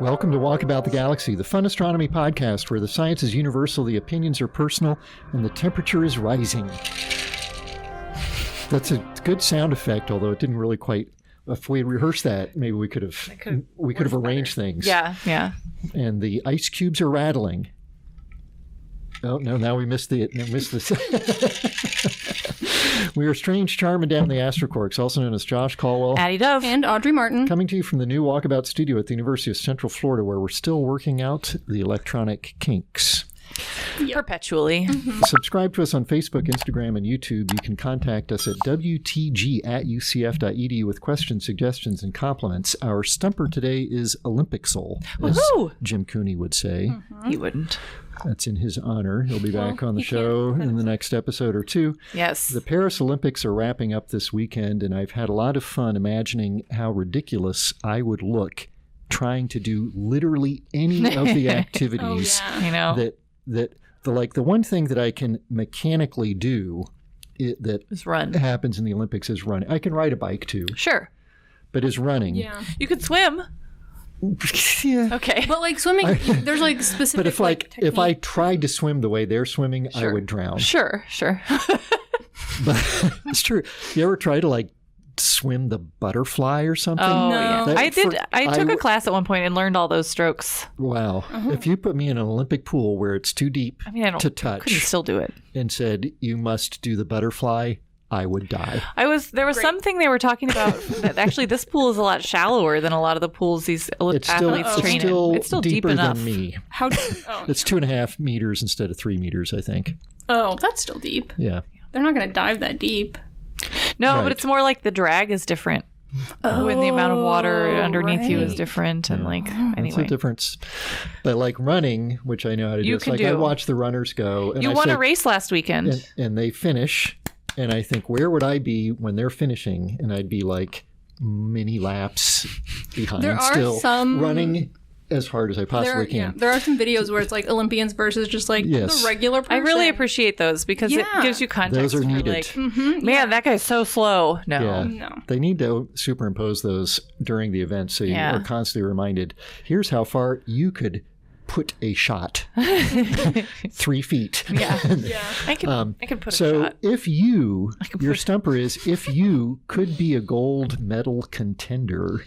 Welcome to Walkabout the Galaxy, the fun astronomy podcast where the science is universal, the opinions are personal, and the temperature is rising. That's a good sound effect, although it didn't really quite. If we rehearsed that, maybe we could have arranged things. Yeah. And the ice cubes are rattling. Oh no! Now we missed this. We are Strange, Charm, and Down the Astrocorks, also known as Josh Caldwell, Addie Dove, and Audrey Martin. Coming to you from the new Walkabout studio at the University of Central Florida, where we're still working out the electronic kinks. Yep. Perpetually. Mm-hmm. Subscribe to us on Facebook, Instagram, and YouTube. You can contact us at wtg@ucf.edu with questions, suggestions, and compliments. Our stumper today is Olympic Soul, as Jim Cooney would say. Mm-hmm. He wouldn't. That's in his honor. He'll be back on the show in the next episode or two. Yes. The Paris Olympics are wrapping up this weekend, and I've had a lot of fun imagining how ridiculous I would look trying to do literally any of the activities I know. that the one thing that I can mechanically do that is run. Happens in the Olympics is running. I can ride a bike too. Sure. But is running. Yeah. You could swim. Yeah. Okay. But like swimming, there's like specific. But if I tried to swim the way they're swimming, I would drown. Sure. But it's true. You ever try to like swim the butterfly or something? Oh, No. yeah. I took a class at one point and learned all those strokes. Wow. If you put me in an Olympic pool where it's too deep to touch, couldn't still do it, and said you must do the butterfly, I would die. There was something they were talking about that actually this pool is a lot shallower than a lot of the pools these athletes train in. It's still deep deeper enough. than me. Oh. It's 2.5 meters instead of 3 meters, I think. Oh, that's still deep. Yeah. They're not going to dive that deep. No, Right. but it's more like the drag is different. When the amount of water underneath you is different, and That's anyway. a difference. But like running, which I know how to do, You it's can like do. I watch the runners go. And You I won say, a race last weekend. and they finish, and I think, where would I be when they're finishing? And I'd be like many laps behind, There are still some- running as hard as I possibly can. There are some videos where it's like Olympians versus just like Yes. the regular person. I really appreciate those because it gives you context. Those are for, needed. like, man, that guy's so slow. No. Yeah. No. They need to superimpose those during the event so you are constantly reminded, here's how far you could put a shot. 3 feet. Yeah. I can put a So shot. if your stumper is, if you could be a gold medal contender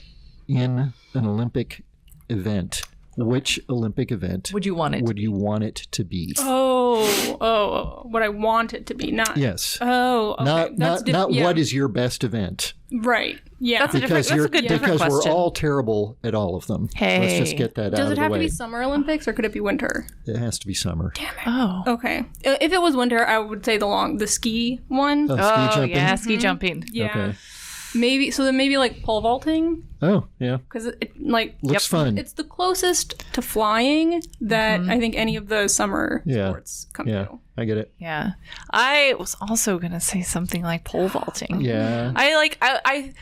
in an Olympic event, which Olympic event Would you want it to be? Oh, what I want it to be, not. Yes. Oh, okay. Not what is your best event. Right. Yeah. That's a different Because question. we're all terrible at all of them. Hey. Let's just get that out Does of it the have way. to be Summer Olympics or could it be winter? It has to be summer. Oh. Okay. If it was winter, I would say the ski one. Ski jumping? Yeah, ski jumping. Yeah. Okay. Maybe like pole vaulting Oh, yeah. because it like Looks fun. it's the closest to flying that I think any of the summer sports come to. I get it. Yeah. I was also going to say something like pole vaulting. Yeah. I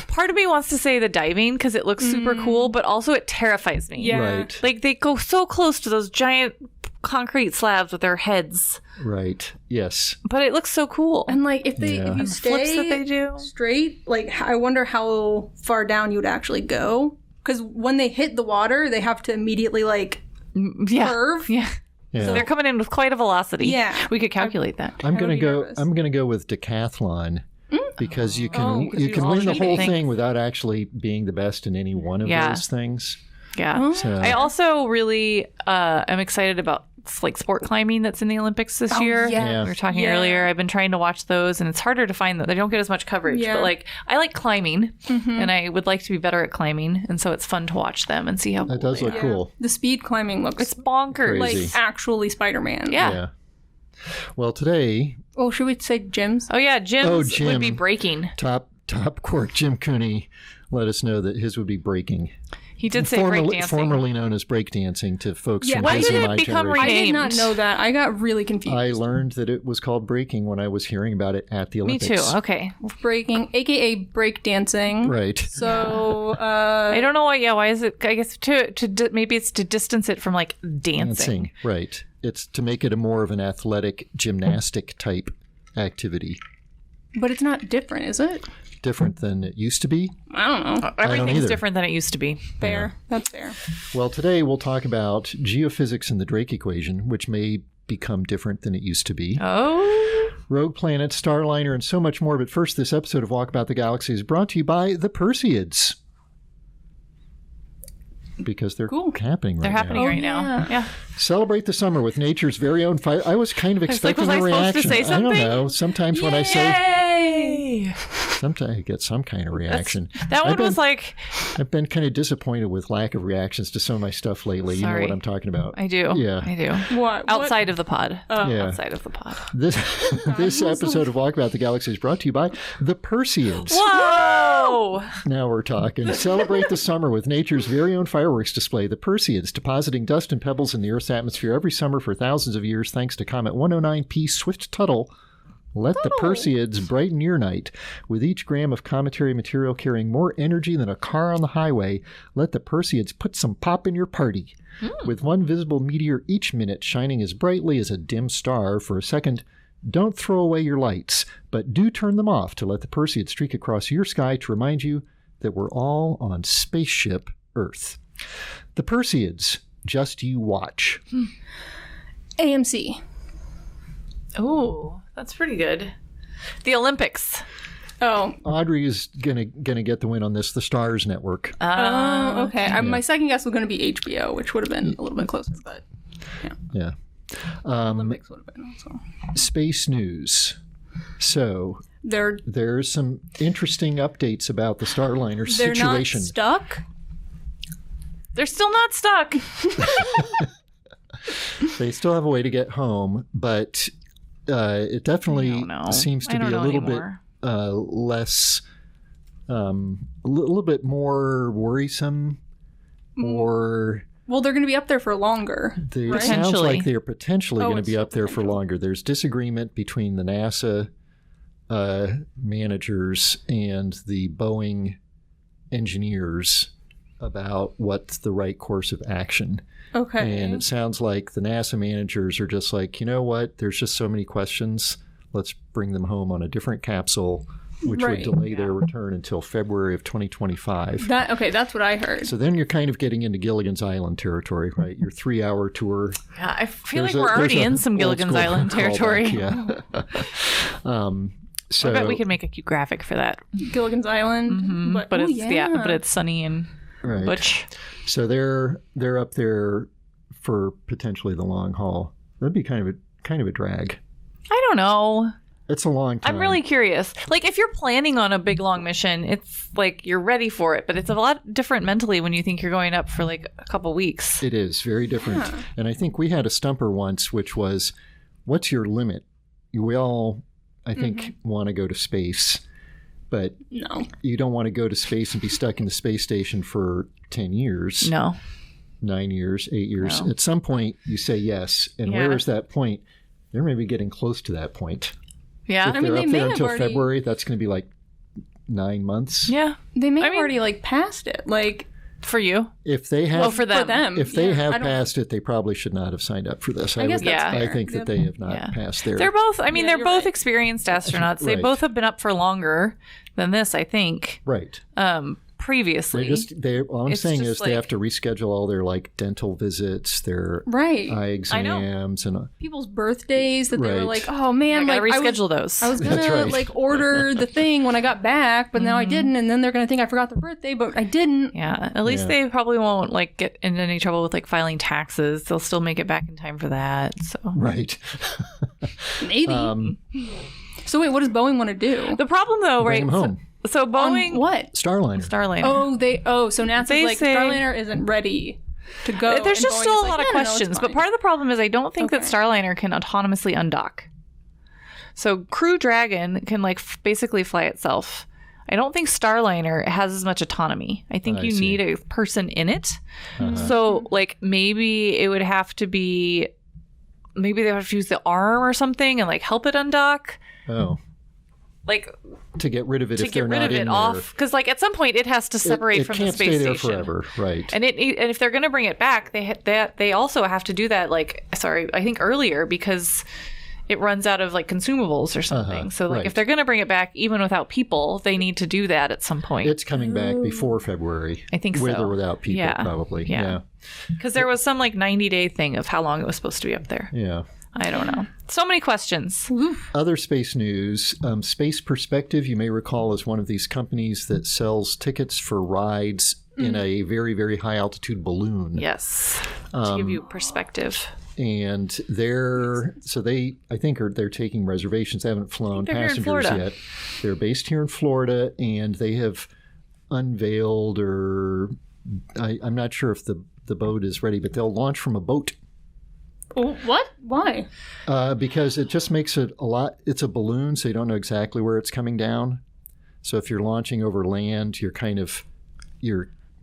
part of me wants to say the diving because it looks super cool, but also it terrifies me. Yeah. Right. Like they go so close to those giant concrete slabs with their heads, Right. Yes. but it looks so cool. And like if you And the stay flips that they do. straight, like I wonder how far down you would actually go because when they hit the water, they have to immediately like curve. Yeah. Yeah. So they're coming in with quite a velocity. Yeah. We could calculate that. I'm gonna be go. nervous. I'm gonna go with decathlon because you can 'cause you you can all win the cheat whole things. thing without actually being the best in any one of Yeah. those things. Yeah. So, I also really am excited about like sport climbing that's in the Olympics this year. yeah. We were talking Yeah. earlier. I've been trying to watch those, and it's harder to find them. They don't get as much coverage. Yeah. But like, I like climbing, and I would like to be better at climbing, and so it's fun to watch them and see how that cool does they look are. cool. The speed climbing looks It's bonkers. like Crazy. actually Spider-Man. Yeah. Yeah. Well, today Oh, should we say gyms? Oh yeah, Jim's Jim. would be breaking. top quark Jim Cooney let us know that his would be breaking. He did say breakdancing. Formerly known as breakdancing to folks Yeah. from When his did and it my become generation. I did not Named. know that. I got really confused. I learned that it was called breaking when I was hearing about it at the Me Olympics. too. Okay. Breaking, aka breakdancing. Right. So, I don't know why. Yeah. Why is it? I guess maybe it's to distance it from like dancing. Dancing. Right. It's to make it a more of an athletic gymnastic type activity. but it's not different, is it? different than it used to be? I don't know. Everything's different than it used to be. Fair. That's fair. Well, today we'll talk about geophysics and the Drake equation, which may become different than it used to be. Oh. Rogue planets, Starliner, and so much more. But first, this episode of Walkabout the Galaxy is brought to you by the Perseids. Because they're happening right now. They're happening right now. Yeah. Celebrate the summer with nature's very own fire. I was kind of expecting a reaction. To say something? I don't know. Sometimes when I say... Sometimes I get some kind of reaction. That one was like... I've been kind of disappointed with lack of reactions to some of my stuff lately. Sorry. You know what I'm talking about. I do. Yeah. I do. What? Outside of the pod. Yeah. Outside of the pod. This episode of Walkabout the Galaxy is brought to you by the Perseids. Whoa! Now we're talking. Celebrate the summer with nature's very own fireworks display, the Perseids, depositing dust and pebbles in the Earth's atmosphere every summer for thousands of years thanks to Comet 109P Swift Tuttle. Let the Perseids brighten your night. With each gram of cometary material carrying more energy than a car on the highway, let the Perseids put some pop in your party. With one visible meteor each minute shining as brightly as a dim star for a second, don't throw away your lights, but do turn them off to let the Perseids streak across your sky to remind you that we're all on spaceship Earth. The Perseids, just you watch. AMC. Oh, that's pretty good. The Olympics. Oh. Audrey is gonna get the win on this. The Stars Network. Okay. My second guess was going to be HBO, which would have been a little bit closer, but yeah. Olympics would have been also. Space news. So there's some interesting updates about the Starliner situation. They're not stuck. They're still not stuck. They still have a way to get home, but it definitely seems to be a little bit less, a little bit more worrisome, or... Well, they're going to be up there for longer. It sounds like they're potentially going to be up there for longer. There's disagreement between the NASA managers and the Boeing engineers about what's the right course of action. Okay. And it sounds like the NASA managers are just like, you know what? There's just so many questions. Let's bring them home on a different capsule, which would delay their return until February of 2025. That's what I heard. So then you're kind of getting into Gilligan's Island territory, right? Your 3-hour tour. Yeah, I feel like we're already in some Gilligan's Island territory. Yeah. So I bet we could make a cute graphic for that. Gilligan's Island, mm-hmm. but it's sunny and butch. So they're up there for potentially the long haul. That'd be kind of a drag. I don't know. It's a long time. I'm really curious. Like, if you're planning on a big long mission, it's like you're ready for it, but it's a lot different mentally when you think you're going up for like a couple weeks. It is very different. Yeah. And I think we had a stumper once, which was, what's your limit? We all, I think, want to go to space, but you don't want to go to space and be stuck in the space station for 10 years. No. 9 years, 8 years. No. At some point, you say yes. And where is that point? They're maybe getting close to that point. Yeah. If they're up there until February, that's going to be like 9 months. Yeah. They may have already like passed it. Like, for you? If they have, for them. If they have passed it, they probably should not have signed up for this. I think that they have not passed their... They're both, they're both experienced astronauts. They both have been up for longer than this, I think. Right. Previously. All I'm saying is they have to reschedule all their like dental visits, their eye exams, and people's birthdays that they were like, oh man, I reschedule those. I was gonna like order the thing when I got back, but now I didn't, and then they're gonna think I forgot their birthday, but I didn't. Yeah, at least they probably won't like get into any trouble with like filing taxes. They'll still make it back in time for that. So right, maybe. So wait, what does Boeing want to do? The problem though, bring them home. So Boeing, what? Starliner. So NASA's like Starliner isn't ready to go. There's just still a lot of questions, but part of the problem is I don't think that Starliner can autonomously undock. So Crew Dragon can like basically fly itself. I don't think Starliner has as much autonomy. I think you need a person in it. So like maybe it would have to be, maybe they would have to use the arm or something and like help it undock. Oh. Like to get rid of it if they're not in there. Because like at some point it has to separate from the space station. It can't stay there forever, right? And if they're going to bring it back, they also have to do that. Like, I think earlier, because it runs out of like consumables or something. So like if they're going to bring it back even without people, they need to do that at some point. It's coming back before February. I think with or without people, probably. Yeah. Because there was some like 90-day thing of how long it was supposed to be up there. Yeah. I don't know. So many questions. Other space news. Space Perspective, you may recall, is one of these companies that sells tickets for rides in a very, very high altitude balloon. Yes. To give you perspective. And they're taking reservations. They haven't flown passengers yet. They're based here in Florida, and they have unveiled, or I'm not sure if the boat is ready, but they'll launch from a boat. What? Why? Because it just makes it a lot. It's a balloon, so you don't know exactly where it's coming down. So if you're launching over land, you're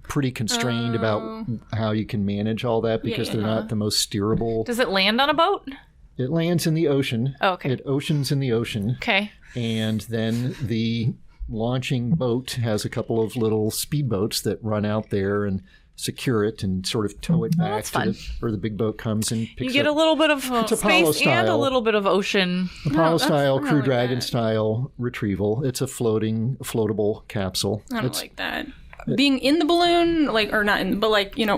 pretty constrained about how you can manage all that because they're not the most steerable. Does it land on a boat? It lands in the ocean. Oh, okay. It oceans in the ocean. Okay. And then the launching boat has a couple of little speedboats that run out there and secure it and sort of tow it back to where the big boat comes and picks it up. You get a little bit of space and a little bit of ocean. Apollo-style, Crew Dragon-style retrieval. It's a floatable capsule. I don't like that. Being in the balloon, or not in, but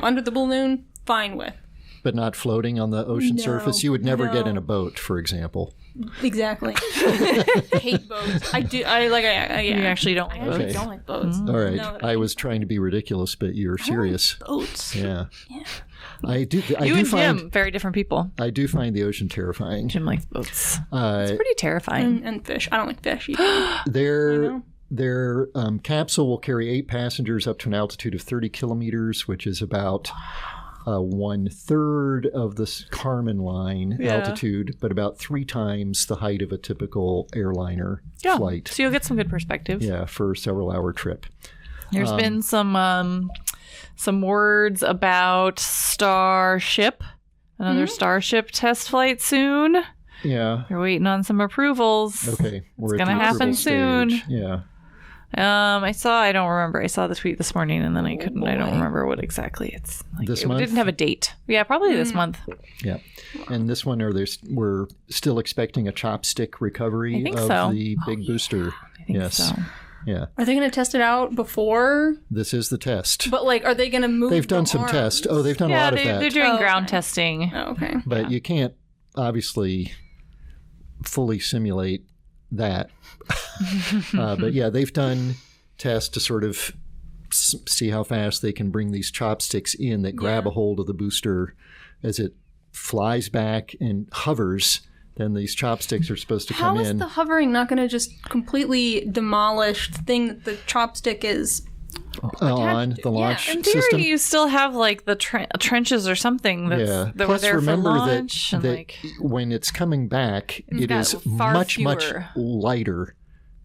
under the balloon, fine with. But not floating on the ocean surface? You would never get in a boat, for example. Exactly. I hate boats. You actually don't like boats. I don't like boats. All right. I was trying to be ridiculous, but you're serious. Boats. Yeah. You and Jim, very different people. I do find the ocean terrifying. Jim likes boats. It's pretty terrifying. And fish. I don't like fish either. Their capsule will carry 8 passengers up to an altitude of 30 kilometers, which is about 1/3 of the Kármán line altitude, but about 3 times the height of a typical airliner flight. So you'll get some good perspective. Yeah, for a several-hour trip. There's been some words about Starship, another Starship test flight soon. Yeah. We're waiting on some approvals. Okay. It's going to happen soon. Yeah. I don't remember. I saw the tweet this morning and then I couldn't. I don't remember what exactly it's like. This month? It didn't have a date. Yeah, probably this month. Yeah. And this one, we're still expecting a chopstick recovery of the big booster. I think so. Yeah. Are they going to test it out before? This is the test. But are they going to move? They've done some tests. Oh, they've done a lot of that. They're doing ground testing. Oh, okay. But you can't obviously fully simulate that. But yeah, they've done tests to sort of see how fast they can bring these chopsticks in that grab a hold of the booster as it flies back and hovers. Then these chopsticks are supposed to come in. How is the hovering not going to just completely demolish the thing that the chopstick is on the launch in theory, system? you still have the trenches or something that were there for launch. That when it's coming back, it is much lighter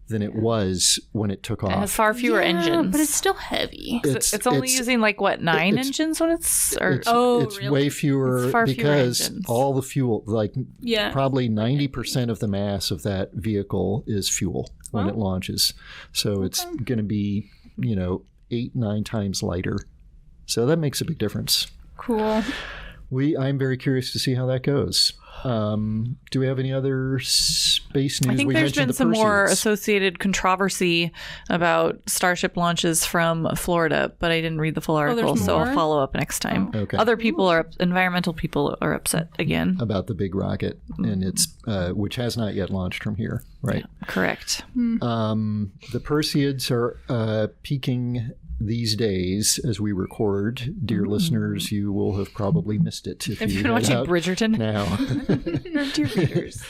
than it was when it took off. It has far fewer engines. But it's still heavy. It's only using 9 engines when it's... It's really? way fewer because fewer all the fuel, probably 90% of the mass of that vehicle is fuel when it launches. So it's going to be, 8-9 times lighter. So that makes a big difference. Cool. I'm very curious to see how that goes. Do we have any other space news? I think there's been some more associated controversy about Starship launches from Florida, but I didn't read the full article, so I'll follow up next time. Okay. Other environmental people are upset again. About the big rocket, and it's which has not yet launched from here, right? Yeah, correct. The Perseids are peaking these days as we record. Dear listeners, you will have probably missed it if you've been watching Bridgerton now. Dear readers.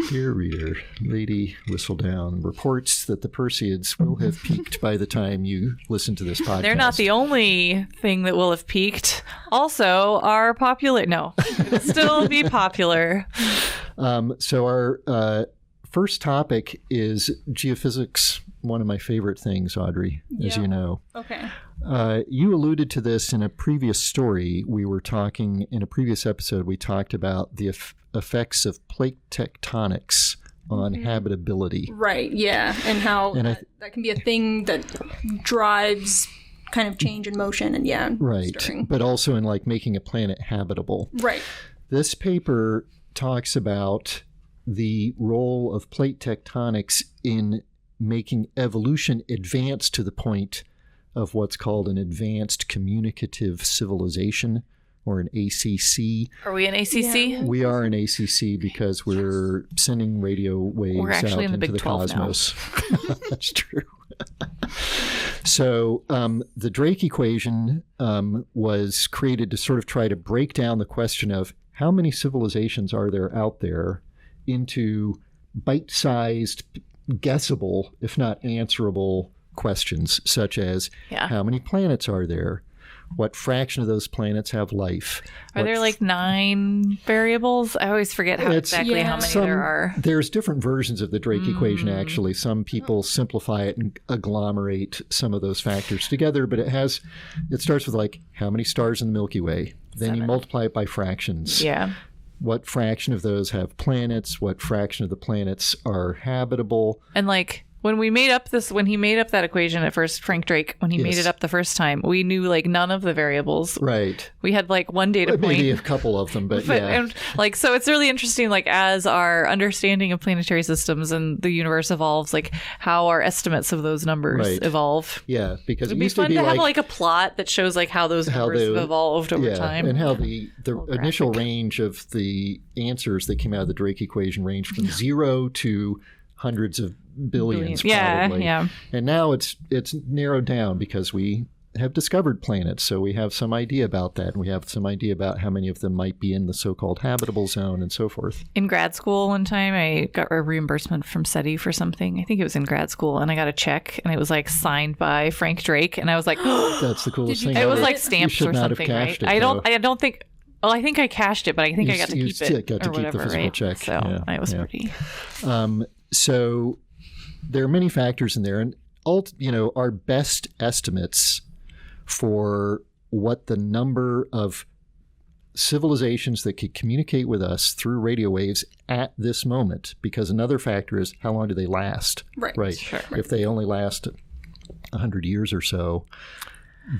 Dear reader, Lady Whistledown reports that the Perseids will have peaked by the time you listen to this podcast. They're not the only thing that will have peaked. Also, are popular. No, still be popular. So our first topic is geophysics. One of my favorite things, Audrey, as you know. Okay. You alluded to this in a previous story. In a previous episode, we talked about the effects of plate tectonics on habitability. Right, yeah. And how that can be a thing that drives kind of change in motion and Right, stirring. But also in making a planet habitable. Right. This paper talks about the role of plate tectonics in making evolution advance to the point of what's called an advanced communicative civilization, or an ACC. Are we an ACC? Yeah. We are an ACC because we're sending radio waves out into the cosmos. That's true. So the Drake equation was created to sort of try to break down the question of how many civilizations are there out there into bite-sized, guessable, if not answerable questions, such as how many planets are there? What fraction of those planets have life? Are there like 9 variables? I always forget how exactly how many there are. There's different versions of the Drake equation, actually. Some people simplify it and agglomerate some of those factors together, but it starts with like how many stars in the Milky Way? Then 7. You multiply it by fractions. Yeah. What fraction of those have planets? What fraction of the planets are habitable? And like when he made up that equation at first, Frank Drake, when he made it up the first time, we knew like none of the variables. Right. We had like one data point. Maybe a couple of them, but yeah. And like, so it's really interesting, like as our understanding of planetary systems and the universe evolves, like how our estimates of those numbers evolve. Yeah, because it'd be fun to have like a plot that shows like how those numbers have evolved over time. And how the initial range of the answers that came out of the Drake equation ranged from 0 to hundreds of billions probably. Yeah. And now it's narrowed down because we have discovered planets, so we have some idea about that, and we have some idea about how many of them might be in the so-called habitable zone and so forth. In grad school one time, I got a reimbursement from SETI for something. I think it was in grad school, and I got a check, and it was like signed by Frank Drake, and I was like, that's the coolest thing. It was like stamped or something, right? I don't think. Well, I think I cashed it, but I think I got to keep it got to keep the physical check. So I was pretty. So there are many factors in there, and our best estimates for what the number of civilizations that could communicate with us through radio waves at this moment, because another factor is how long do they last? Right. Sure. If they only last 100 years or so,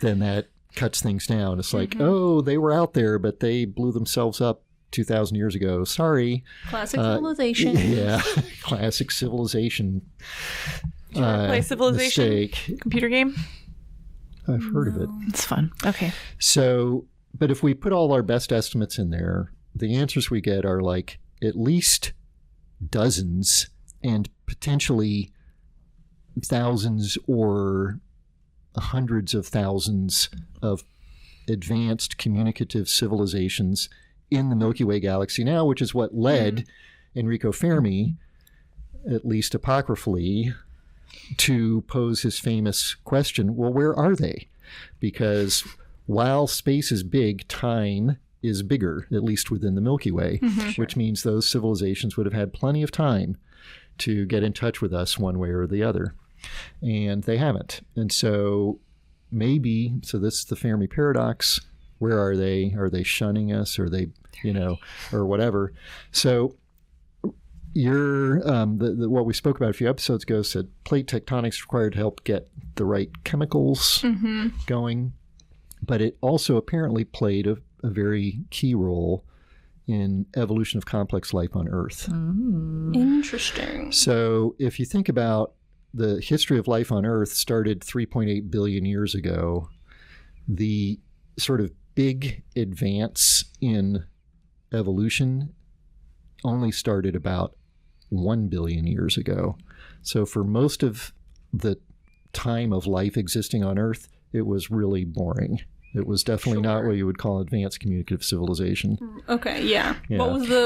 then that cuts things down. It's like, they were out there, but they blew themselves up 2,000 years ago. Sorry. Classic civilization. Yeah. Classic civilization. Play Civilization? Mistake. Computer game? I've heard of it. It's fun. Okay. So, but if we put all our best estimates in there, the answers we get are like at least dozens and potentially thousands or hundreds of thousands of advanced communicative civilizations in the Milky Way galaxy now, which is what led Enrico Fermi, at least apocryphally, to pose his famous question, well, where are they? Because while space is big, time is bigger, at least within the Milky Way, which means those civilizations would have had plenty of time to get in touch with us one way or the other. And they haven't. And so this is the Fermi paradox. Where are they? Are they shunning us? Are they, or whatever? So what we spoke about a few episodes ago said plate tectonics required to help get the right chemicals going, but it also apparently played a very key role in evolution of complex life on Earth. Interesting. So if you think about the history of life on Earth started 3.8 billion years ago, the sort of big advance in evolution only started about 1 billion years ago. So for most of the time of life existing on Earth, it was really boring. It was definitely not what you would call advanced communicative civilization. Okay, yeah. It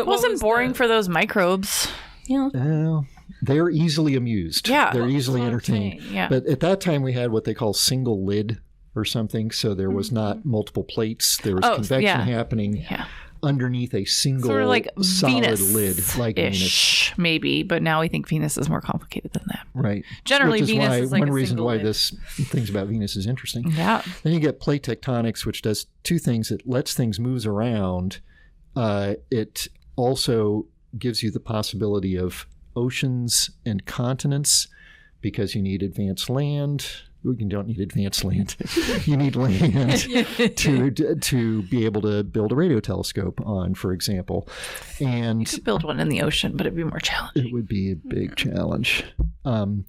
wasn't boring for those microbes. Yeah. They're easily amused. Yeah. They're easily entertained. Yeah. But at that time, we had what they call single lid or something. So there was not multiple plates. There was convection happening underneath a single sort of like solid Venus lid, like Venus. Maybe, but now we think Venus is more complicated than that. Right. Generally, Which is Venus is like one a reason why lid. things about Venus is interesting. Yeah. Then you get plate tectonics, which does two things. It lets things move around. It also gives you the possibility of oceans and continents because you need advanced land You don't need advanced land. You need land to be able to build a radio telescope on, for example. And you could build one in the ocean, but it'd be more challenging. It would be a big challenge. And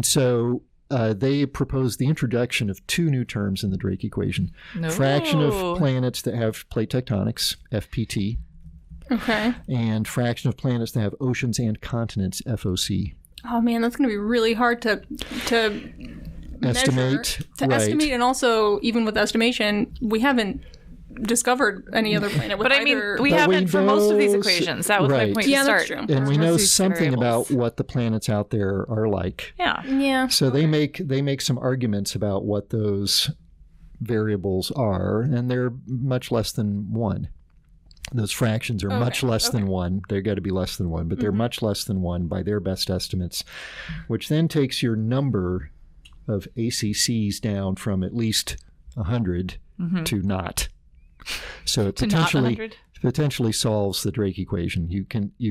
so they proposed the introduction of 2 new terms in the Drake equation. Fraction of planets that have plate tectonics, FPT. Okay. And fraction of planets that have oceans and continents, FOC. Oh man, that's going to be really hard to estimate. Estimate, and also even with estimation, we haven't discovered any other planet with either. We haven't for most of these equations. That was my point to start. That's true. And we know something about what the planets out there are like. Yeah. So they make some arguments about what those variables are, and they're much less than 1. Those fractions are much less than 1. They've got to be less than 1, but they're much less than 1 by their best estimates, which then takes your number of ACCs down from at least 100 to not. So it potentially solves the Drake equation. You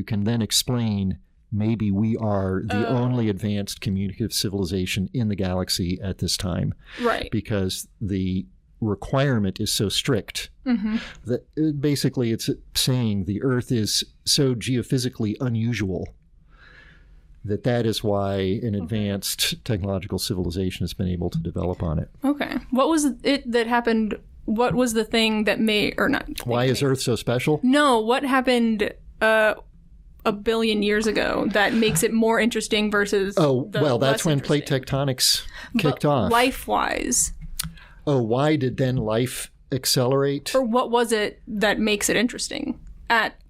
can then explain maybe we are the only advanced communicative civilization in the galaxy at this time. Right. Because the requirement is so strict that basically it's saying the Earth is so geophysically unusual that is why an advanced technological civilization has been able to develop on it. Okay. What was it that happened? What was the thing that made, or not? Why is Earth so special? No, what happened a billion years ago that makes it more interesting versus that's when plate tectonics kicked off. Life-wise. Why did then life accelerate? Or what was it that makes it interesting?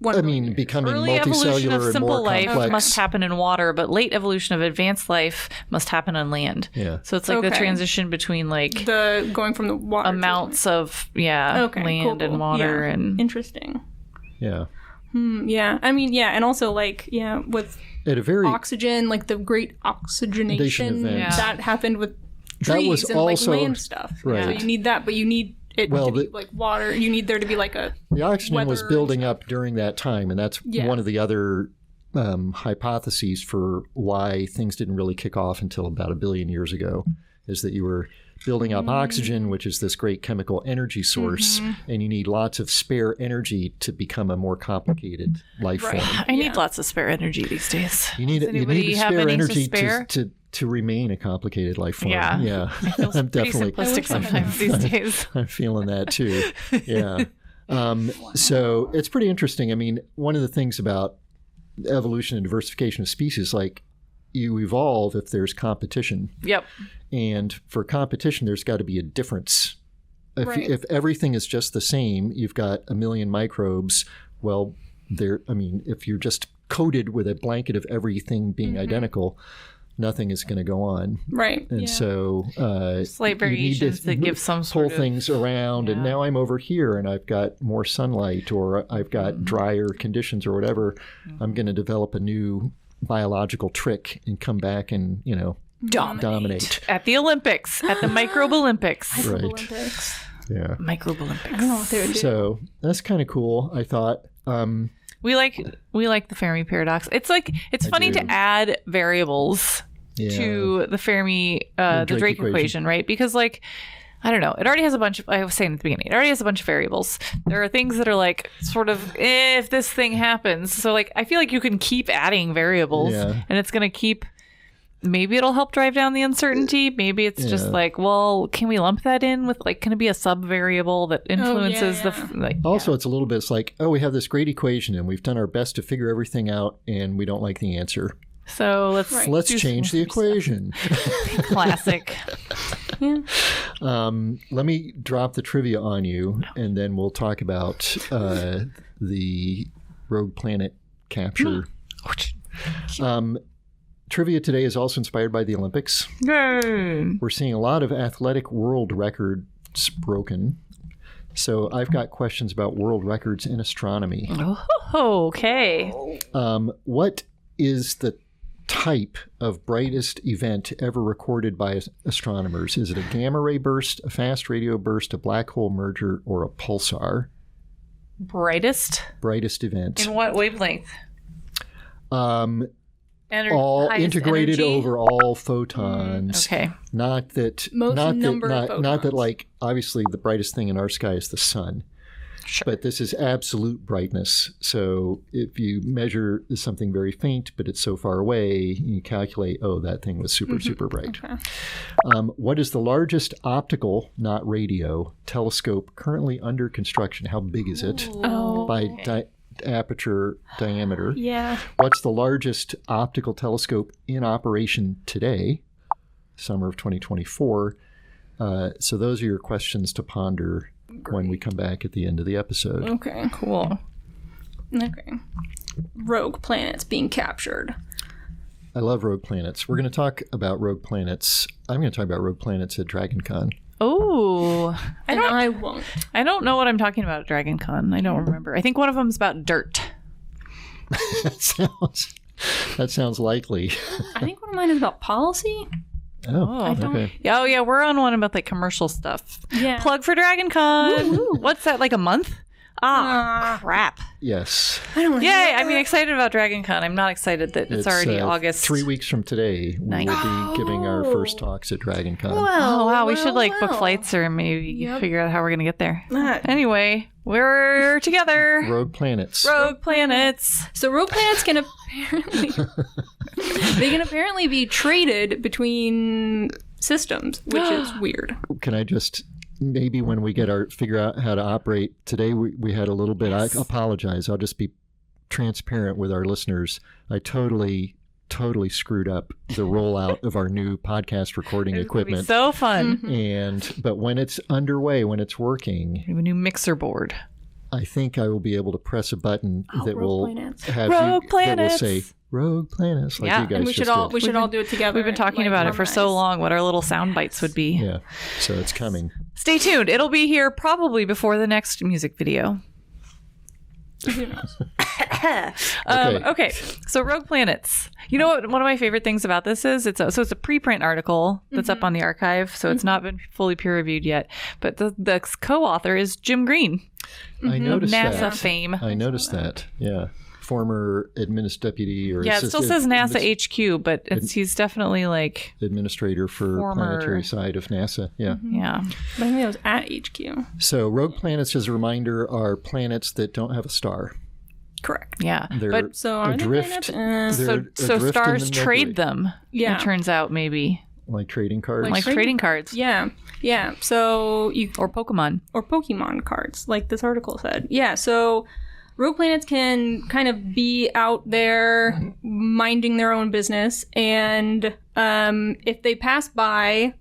Becoming early multicellular evolution of and simple more life complex. must happen in water, but late evolution of advanced life must happen on land. Yeah. So it's like the transition between like the going from the water amounts of land and water and interesting. Yeah. Yeah. And also with at a very oxygen, like the great oxygenation that happened with trees and also, land stuff. Right. So you need that, but you need it to be like water. You need there to be like the oxygen was building up during that time, and that's one of the other hypotheses for why things didn't really kick off until about 1 billion years ago, is that you were building up oxygen, which is this great chemical energy source, and you need lots of spare energy to become a more complicated life form. I need lots of spare energy these days. You need spare energy to remain a complicated life form. Yeah. I'm definitely simplistic sometimes these days. I'm feeling that too. Yeah. So it's pretty interesting. One of the things about evolution and diversification of species, like you evolve if there's competition. Yep. And for competition, there's got to be a difference. If everything is just the same, you've got 1 million microbes. Well, if you're just coated with a blanket of everything being identical, nothing is going to go on. Right. And so slight variations that give some sort of pull things around, and now I'm over here and I've got more sunlight, or I've got drier conditions or whatever. I'm going to develop a new biological trick and come back and, dominate. At the Olympics, at the Microbe Olympics. Right. Olympics. Yeah. Microbe Olympics. I don't know what they would do. So that's kind of cool, I thought. We like the Fermi paradox. It's funny to add variables to the Fermi the Drake equation, right? Because I don't know, it already has a bunch of, I was saying at the beginning, it already has a bunch of variables. There are things that are sort of if this thing happens. So I feel like you can keep adding variables and it's going to keep, maybe it'll help drive down the uncertainty. Maybe it's just can we lump that in with can it be a sub variable that influences Also, it's a little bit, it's we have this great equation and we've done our best to figure everything out and we don't like the answer. So let's change the equation. Classic. Let me drop the trivia on you and then we'll talk about the rogue planet capture. Trivia today is also inspired by the Olympics. Yay! We're seeing a lot of athletic world records broken. So I've got questions about world records in astronomy. Oh, okay. What is the type of brightest event ever recorded by astronomers? Is it a gamma ray burst, a fast radio burst, a black hole merger, or a pulsar? Brightest event. In what wavelength? all highest integrated energy? over all photons. Okay. Not that Most number of not that photons. like obviously the brightest thing in our sky is the sun. Sure. But this is absolute brightness. So if you measure something very faint, but it's so far away, you calculate, oh, that thing was super, super bright. Okay. What is the largest optical, not radio, telescope currently under construction? How big is it by aperture diameter? Yeah. What's the largest optical telescope in operation today, summer of 2024? So those are your questions to ponder when we come back at the end of the episode. Okay. Cool. Okay. Rogue planets being captured. I love rogue planets. We're going to talk about rogue planets. I'm going to talk about rogue planets at DragonCon. Oh, I won't. I don't know what I'm talking about at DragonCon. I don't remember. I think one of them is about dirt. That sounds likely. I think one of mine is about policy. Oh, okay. Oh, yeah, we're on one about like commercial stuff. Yeah. Plug for DragonCon. What's that, like a month? Crap. Yes. I don't know. Yay, I mean, excited about DragonCon. I'm not excited that it's already August. 3 weeks from today, we will be giving our first talks at DragonCon. Oh, wow. We should like book flights or maybe figure out how we're going to get there. Anyway, we're together. Rogue planets. Rogue planets. So rogue planets can apparently be traded between systems, which is weird. Can I just maybe when we figure out how to operate today, we had a little bit. I apologize. I'll just be transparent with our listeners. I totally screwed up the rollout of our new podcast recording equipment. So fun. But when it's underway, when it's working, We have a new mixer board. I think I will be able to press a button that will planets. have Rogue that planets. will say Rogue Planets, like you guys And we should all do it together. We've been talking about it for so long, what our little sound bites would be. Yeah, so it's coming. Stay tuned. It'll be here probably before the next music video. Okay, so Rogue Planets. You know what? One of my favorite things about this is it's a preprint article that's up on the archive, so it's not been fully peer reviewed yet. But the co-author is Jim Green, I noticed NASA that. fame. I noticed that. Yeah, former deputy or Yeah, it still says NASA HQ, but he's definitely like administrator for former planetary side of NASA. Yeah. Yeah. But I think it was at HQ. So rogue planets, as a reminder, are planets that don't have a star. Correct. Yeah. They're But So are they adrift. planets? They're so adrift in stars the Milky trade Way. them. Yeah. It turns out maybe Like trading cards. like trading cards Yeah. Yeah. So or Pokemon. or Pokemon cards, like this article said. Yeah, so rogue planets can kind of be out there minding their own business, and if they pass by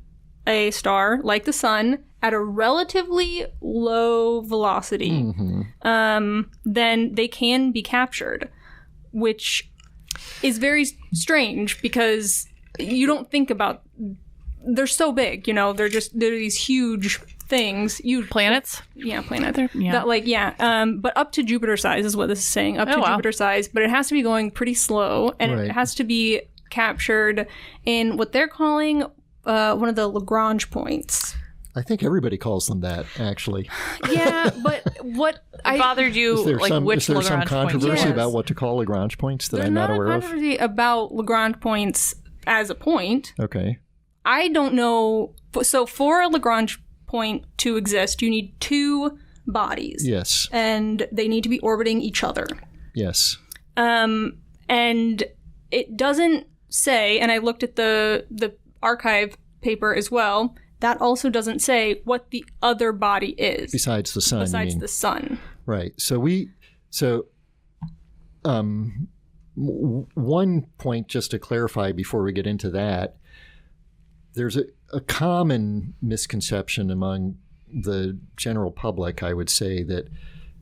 a star like the sun at a relatively low velocity, then they can be captured, which is very strange because you don't think about. They're so big, they're these huge things. Planets? Planets. Yeah. But up to Jupiter size is what this is saying. Up to wow. Jupiter size, but it has to be going pretty slow, and Right. it has to be captured in what they're calling one of the Lagrange points. I think everybody calls them that, actually. Yeah, but what I bothered you Is there like some, which is there some Lagrange point controversy Yes. about what to call Lagrange points that there's I'm not not a aware of? controversy about Lagrange points as a point. Okay. I don't know. So for a Lagrange point to exist, you need two bodies. Yes. And they need to be orbiting each other. Yes. And it doesn't say, and I looked at the archive paper as well, that also doesn't say what the other body is. Besides the sun, you Besides mean. the sun. Right. One point just to clarify before we get into that, there's a common misconception among the general public, I would say, that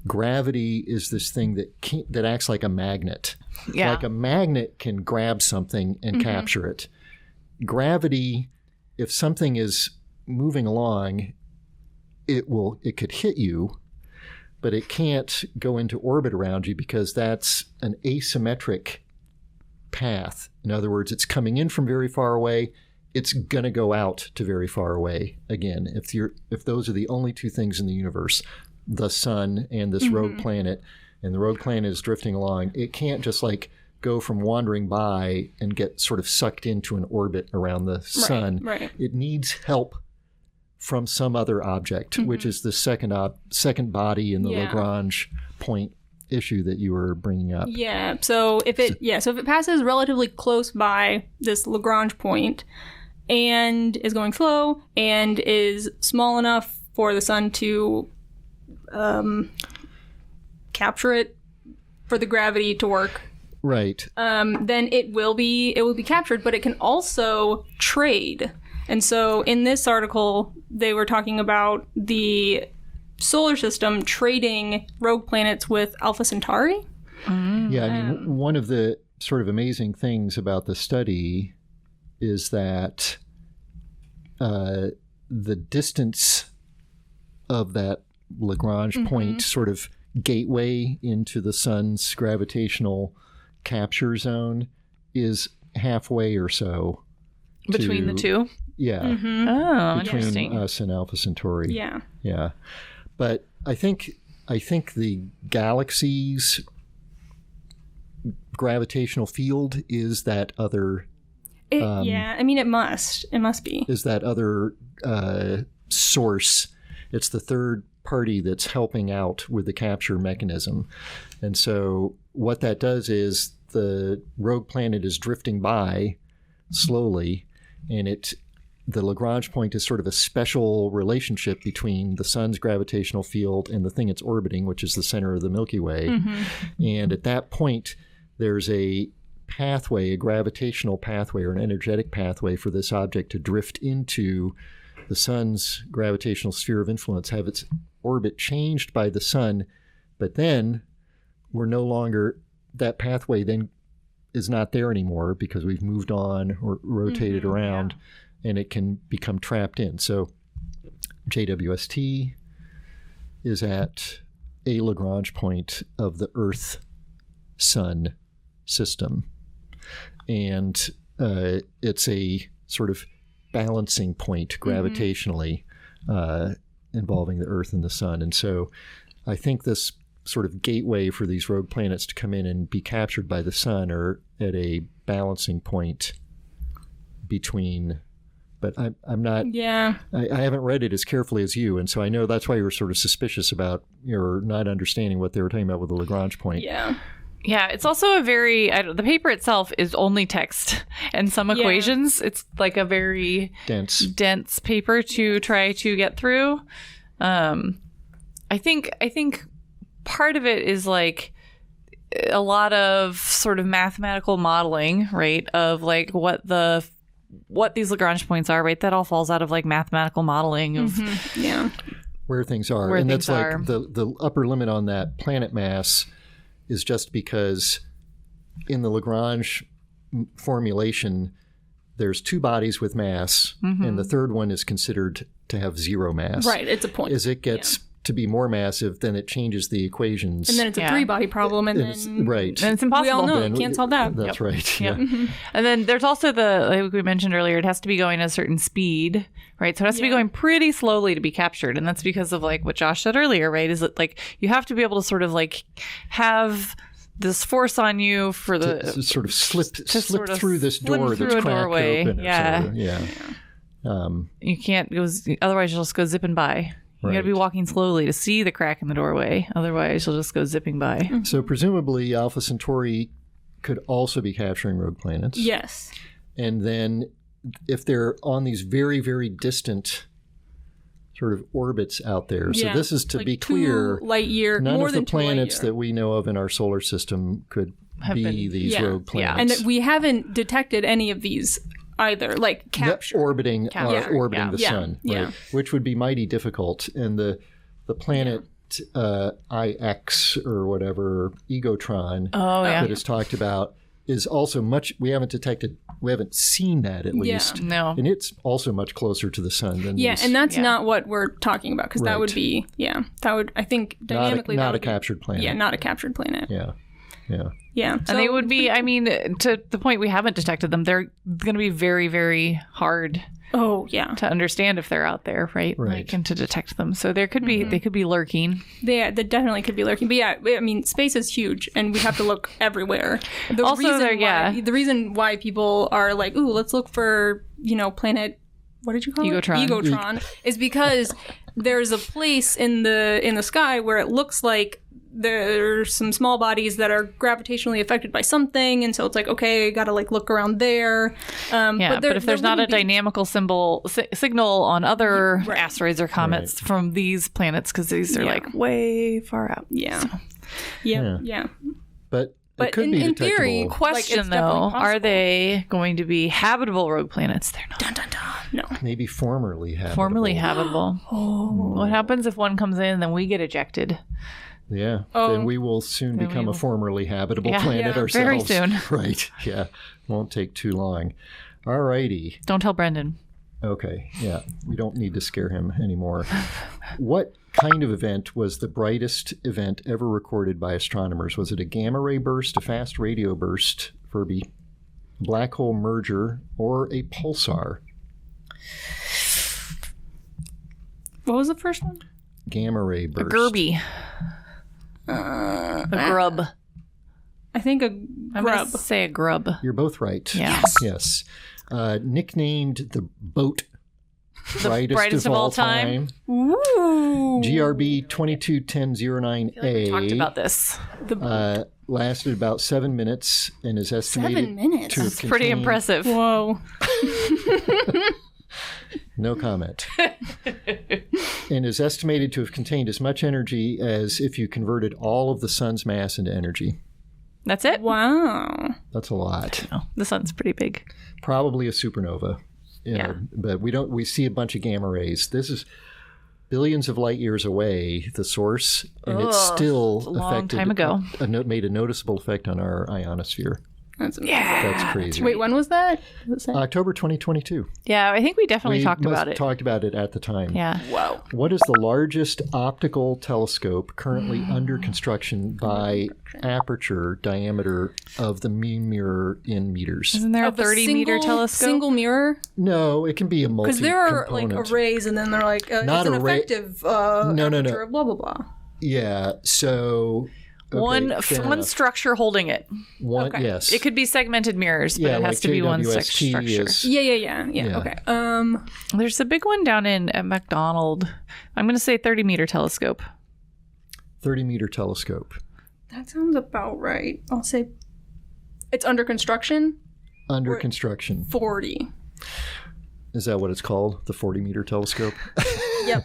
gravity is this thing that acts like a magnet. Yeah. Like a magnet can grab something and capture it. Gravity, if something is moving along, it could hit you, but it can't go into orbit around you because that's an asymmetric path. In other words, it's coming in from very far away. It's going to go out to very far away again. If those are the only two things in the universe, the sun and this rogue planet, and the rogue planet is drifting along, it can't just like go from wandering by and get sort of sucked into an orbit around the sun. Right. It needs help from some other object, which is the second body in the Lagrange point issue that you were bringing up. Yeah. So if it passes relatively close by this Lagrange point and is going slow and is small enough for the sun to capture it for the gravity to work, right? Then it will be captured, but it can also trade. And so in this article, they were talking about the solar system trading rogue planets with Alpha Centauri. Yeah, I mean, one of the sort of amazing things about the study is that the distance of that Lagrange point sort of gateway into the sun's gravitational capture zone is halfway or so. Between the two? Yeah. Oh, between interesting. us and Alpha Centauri. Yeah. Yeah. But I think the galaxy's gravitational field is that other... I mean, it must be. Is that other source. It's the third party that's helping out with the capture mechanism. And so what that does is the rogue planet is drifting by slowly, and the Lagrange point is sort of a special relationship between the sun's gravitational field and the thing it's orbiting, which is the center of the Milky Way. And at that point, there's a pathway, a gravitational pathway or an energetic pathway for this object to drift into the sun's gravitational sphere of influence, have its orbit changed by the sun, but then we're no longer, that pathway then is not there anymore because we've moved on or rotated around, and it can become trapped in. So JWST is at a Lagrange point of the Earth-Sun system. And it's a sort of balancing point gravitationally involving the Earth and the Sun. And so I think this sort of gateway for these rogue planets to come in and be captured by the Sun are at a balancing point between... But I'm not... Yeah. I haven't read it as carefully as you, and so I know that's why you were sort of suspicious about your not understanding what they were talking about with the Lagrange point. Yeah. Yeah, it's also a very... the paper itself is only text and some equations. It's like a very dense paper to try to get through. I think part of it is like a lot of sort of mathematical modeling, right, of like what these Lagrange points are, right? That all falls out of like mathematical modeling of where things are. And that's like the upper limit on that planet mass is just because in the Lagrange formulation, there's two bodies with mass, and the third one is considered to have zero mass. Right, it's a point. As it gets to be more massive, then it changes the equations. And then it's a three-body problem, and then... Right. And it's impossible. We all know you can't solve that. That's right. Yep. Yeah. And then there's also like we mentioned earlier, it has to be going at a certain speed, right? So it has to be going pretty slowly to be captured. And that's because of like what Josh said earlier, right? Is that like you have to be able to sort of like have this force on you for to sort of slip through this door that's cracked open. Yeah. You can't go, otherwise you'll just go zipping by. You got to be walking slowly to see the crack in the doorway. Otherwise, you'll just go zipping by. So presumably, Alpha Centauri could also be capturing rogue planets. Yes. And then if they're on these very, very distant sort of orbits out there. So this is to like be clear, light year, none more of than the planets that we know of in our solar system could be these rogue planets. And that we haven't detected any of these either, like capture. Orbiting the sun, right? Which would be mighty difficult. And the planet IX or whatever, Egotron, that is talked about is also much, we haven't seen that at least. No. And it's also much closer to the sun than these. And that's not what we're talking about, because that would be, I think dynamically not a captured planet. Yeah, not a captured planet. Yeah. Yeah. And they would be, I mean, to the point we haven't detected them, they're going to be very, very hard to understand if they're out there, right? Like, and to detect them. So there could be, they could be lurking. They definitely could be lurking. But yeah, I mean, space is huge and we have to look everywhere. The reason why people are like, ooh, let's look for, planet, what did you call it? Egotron, is because there's a place in the sky where it looks like there's some small bodies that are gravitationally affected by something, and so it's like, okay, gotta like look around there. But if there's not a dynamical signal on other asteroids or comets from these planets, because these are like way far out. Yeah. But it could in, be in detectable. theory, Question though, are they going to be habitable rogue planets? They're not. Dun, dun, dun. No. Maybe formerly habitable. Formerly habitable. What happens if one comes in and then we get ejected? Yeah, then we will soon become a formerly habitable planet ourselves. Very soon. Right, yeah. Won't take too long. All righty. Don't tell Brendan. Okay, yeah. We don't need to scare him anymore. What kind of event was the brightest event ever recorded by astronomers? Was it a gamma ray burst, a fast radio burst, Fermi, black hole merger, or a pulsar? What was the first one? Gamma ray burst. A Gerby. A grub. I think a I'm grub. going to say a grub. You're both right. Yeah. Yes. Nicknamed the boat brightest of all time. Ooh. GRB 221009A. We talked about this. Lasted about 7 minutes and is estimated 7 minutes? to have That's pretty impressive. Whoa. No comment. And is estimated to have contained as much energy as if you converted all of the sun's mass into energy. That's it? Wow. That's a lot. Oh, the sun's pretty big. Probably a supernova. But we see a bunch of gamma rays. This is billions of light years away, the source, and it's still a long time ago. Made a noticeable effect on our ionosphere. That's That's crazy. Wait, when was that? October 2022. Yeah, I think we definitely talked about it. Talked about it at the time. Yeah. Wow. What is the largest optical telescope currently under construction by aperture diameter of the mean mirror in meters? Isn't there a 30-meter telescope? Single mirror? No, it can be a multi-component. Because there are like arrays, and then they're like, Not it's an array. effective aperture, blah, blah, blah. Yeah, so... Okay, one structure holding it. Okay. Yes. It could be segmented mirrors, but it has to be one structure. Yeah. Okay. There's a big one down at McDonald. I'm going to say 30-meter telescope. 30-meter telescope. That sounds about right. I'll say it's under construction. Under construction. 40. Is that what it's called? The 40-meter telescope? Yep.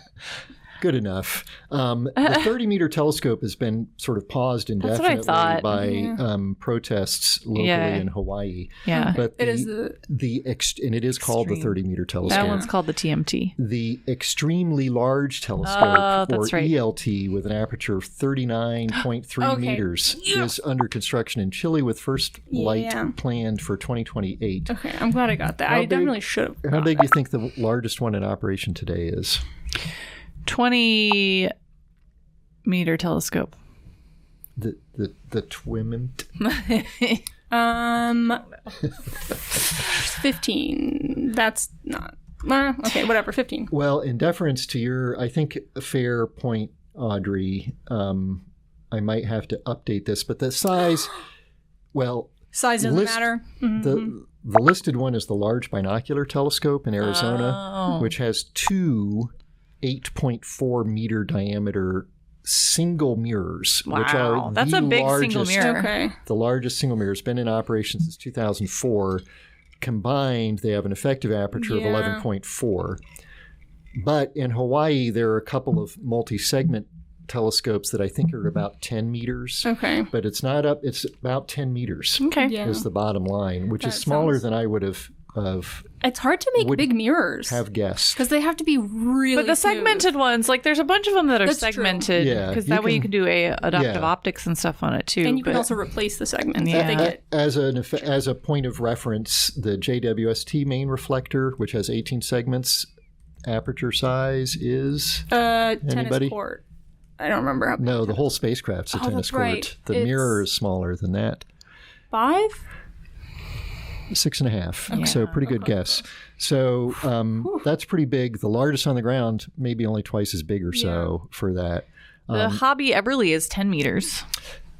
Good enough. The 30-meter telescope has been sort of paused indefinitely by protests locally in Hawaii. Yeah, but it is and it is called the 30-meter telescope. That one's called the TMT. The extremely large telescope, or ELT, with an aperture of 39.3 meters, is under construction in Chile with first light planned for 2028. Okay, I'm glad I got that. I definitely should have. How big do you think the largest one in operation today is? 20-meter telescope. The TWIMNT? 15. That's not... okay, whatever, 15. Well, in deference to your, I think, fair point, Audrey, I might have to update this, but the size, Size doesn't matter. The listed one is the Large Binocular Telescope in Arizona, which has two 8.4 meter diameter single mirrors, which are that's a big single mirror. Okay. The largest single mirror. Has been in operation since 2004. Combined, they have an effective aperture of 11.4. But in Hawaii, there are a couple of multi-segment telescopes that I think are about 10 meters. Okay. But it's not up. It's about 10 meters. Okay. Is the bottom line, which is smaller than I would have. It's hard to make big mirrors. Have guessed. Because they have to be really But the smooth. segmented ones, like there's a bunch of them that are segmented. Because that way you can do adaptive optics and stuff on it too. And you can also replace the segments that they get. As a point of reference, the JWST main reflector, which has 18 segments, aperture size is... Tennis court. I don't remember how big. No, the whole spacecraft's a tennis that's court. right. The mirror is smaller than that. 5? 6.5. Yeah. So pretty good guess. So that's pretty big. The largest on the ground, maybe only twice as big or so for that. The Hobby Eberly is 10 meters.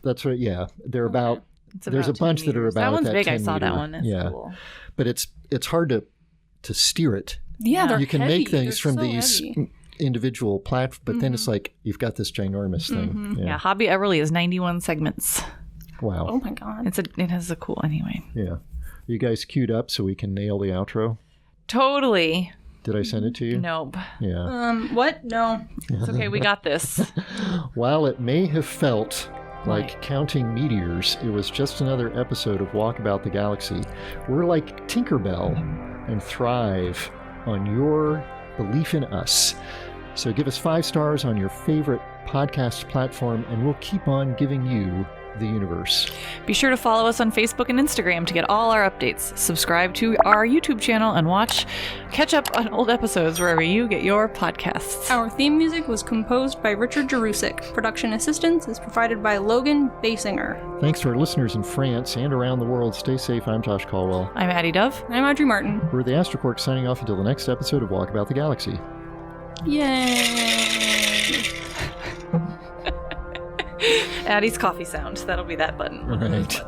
That's what. Yeah, they're about. It's There's a about 10 bunch that are meters. about that one's that big. 10 I saw meter. that one. That's yeah, cool. but it's hard to steer it. Yeah, they're You can heavy. make things They're from so these heavy. individual platforms, but then it's like you've got this ginormous thing. Yeah, Hobby Eberly is 91 segments. Wow. Oh my god. It has a cool anyway. Yeah. You guys queued up so we can nail the outro? Totally. Did I send it to you? Nope. Yeah. What? No. It's okay. We got this. While it may have felt like counting meteors, it was just another episode of Walkabout the Galaxy. We're like Tinkerbell and thrive on your belief in us. So give us 5 stars on your favorite podcast platform, and we'll keep on giving you the universe. Be sure to follow us on Facebook and Instagram to get all our updates. Subscribe to our YouTube channel and catch up on old episodes wherever you get your podcasts. Our theme music was composed by Richard Jarusik. Production assistance is provided by Logan Basinger. Thanks to our listeners in France and around the world. Stay safe. I'm Tosh Caldwell. I'm Addie Dove. I'm Audrey Martin. We're the Astrocork signing off until the next episode of Walkabout the Galaxy. Yay! Addie's coffee sound. That'll be that button. Right.